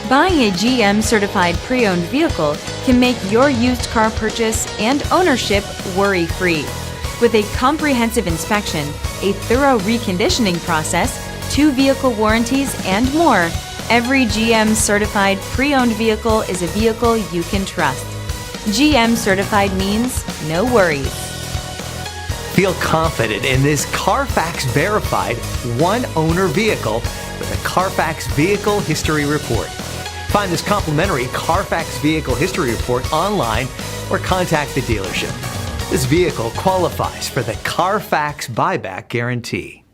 Buying a GM certified pre-owned vehicle can make your used car purchase and ownership worry-free. With a comprehensive inspection, a thorough reconditioning process, 2 vehicle warranties, and more, every GM certified pre-owned vehicle is a vehicle you can trust. GM certified means no worries. Feel confident in this Carfax verified one-owner vehicle with a Carfax Vehicle History Report. Find this complimentary Carfax Vehicle History Report online or contact the dealership. This vehicle qualifies for the Carfax Buyback Guarantee.